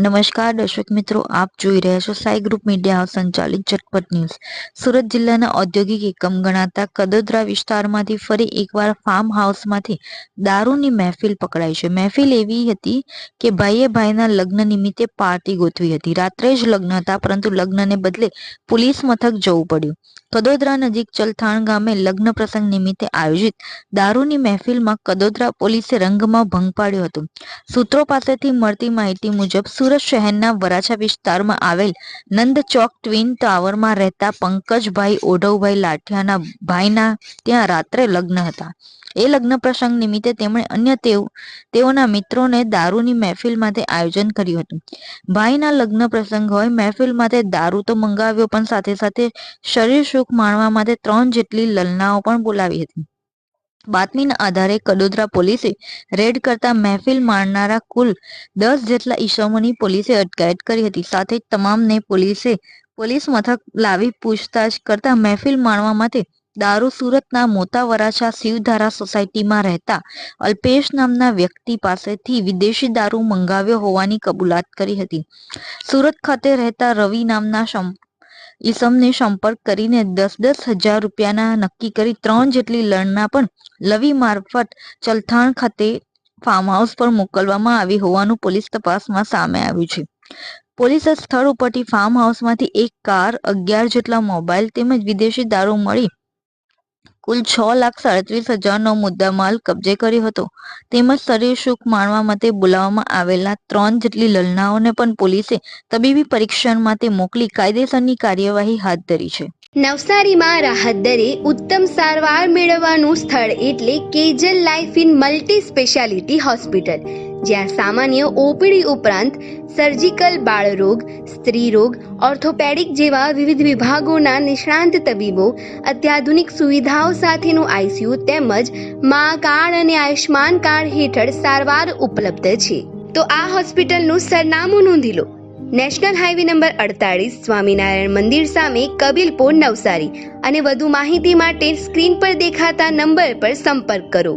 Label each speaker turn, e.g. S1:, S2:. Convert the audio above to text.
S1: નમસ્કાર દર્શક મિત્રો, આપ જોઈ રહ્યા છો સાઈ ગ્રુપ મીડિયા હાઉસ સંચાલિત ઝટપટ ન્યૂઝ। સુરત જિલ્લાના ઔદ્યોગિક એકમ ગણાતા કદોદરા વિસ્તારમાંથી ફરી એકવાર ફાર્મ હાઉસમાંથી દારૂની મહેફિલ પકડાઈ છે। મહેફિલ એવી હતી કે ભાઈએ ભાઈના લગ્ન નિમિત્તે પાર્ટી ગોઠવી હતી। રાત્રે જ લગ્ન હતા, પરંતુ લગ્નને બદલે પોલીસ મથક જવું પડ્યું। કદોદરા નજીક ચલથાણ ગામે લગ્ન પ્રસંગ નિમિત્તે આયોજિત દારૂની મહેફિલમાં કદોદરા પોલીસે રંગમાં ભંગ પાડ્યો હતો। સૂત્રો પાસેથી મળતી માહિતી મુજબ સુરત શહેરના વરાછા વિસ્તારમાં આવેલ નંદ ચોક ટ્વિન ટાવરમાં રહેતા પંકજભાઈ ઓઢવભાઈ લાઠિયાના ભાઈના ત્યાં રાત્રે લગ્ન હતા। એ લગ્ન પ્રસંગ નિમિત્તે તેમણે અન્ય તેઓના મિત્રોને દારૂની મહેફિલ માટે આયોજન કર્યું હતું। ભાઈના લગ્ન પ્રસંગ હોય, મહેફિલ માટે દારૂ તો મંગાવ્યો, પણ સાથે સાથે શરીર સુખ માણવા માટે 3 જેટલી લલનાઓ પણ બોલાવી હતી। બાતમીના આધારે કડોદરા પોલીસે રેડ કરતા મહેફિલ માણનારા કુલ 10 જેટલા ઈસમોની પોલીસે અટકાયત કરી હતી। સાથે જ તમામને પોલીસ મથક લાવી પૂછતાછ કરતા મહેફિલ માણવા માટે દારૂ સુરતના મોટા વરાછા શિવધારા સોસાયટીમાં રહેતા અલ્પેશ નામના વ્યક્તિ પાસેથી વિદેશી દારૂ મંગાવ્યો હોવાની કબૂલાત કરી હતી। સુરત ખાતે રહેતા રવિ નામના ઈસમને સંપર્ક કરીને 10-10 હજાર રૂપિયાના નક્કી કરી 3 જેટલી લણના પણ લવી મારફત ચલથાણ ખાતે ફાર્મ હાઉસ પર મોકલવામાં આવી હોવાનું પોલીસ તપાસમાં સામે આવ્યું છે। પોલીસે સ્થળ ઉપરથી ફાર્મ હાઉસમાંથી એક કાર, 11 જેટલા મોબાઈલ તેમજ વિદેશી દારૂ મળી કુલ 6,37,000નો મુદ્દામાલ કબજે કર્યો હતો। તેમજ શરીર સુખ માણવા માટે બોલાવવામાં આવેલા 3 જેટલી લલનાઓને પણ પોલીસે તબીબી પરીક્ષણ માટે મોકલી કાયદેસરની કાર્યવાહી હાથ ધરી છે।
S2: નવસારીમાં રાહત દરે ઉત્તમ સારવાર મેળવવાનું સ્થળ એટલે કેજલ life in multi speciality hospital, જ્યાં સામાન્ય ઓપીડી ઉપરાંત સર્જિકલ, બાળરોગ, સ્ત્રીરોગ, ઓર્થોપેડિક જેવા વિવિધ વિભાગોના નિષ્ણાંત તબીબો, અત્યાધુનિક સુવિધાઓ સાથેનું આઈસીયુ તેમજ મા કાર્ડ અને આયુષ્માન કાર્ડ હેઠળ સારવાર ઉપલબ્ધ છે। તો આ હોસ્પિટલનું સરનામું નોંધી લો: નેશનલ હાઈવે નંબર 48, સ્વામિનારાયણ મંદિર સામે, કબીલપુર, નવસારી। અને વધુ માહિતી માટે સ્ક્રીન પર દેખાતા નંબર પર સંપર્ક કરો।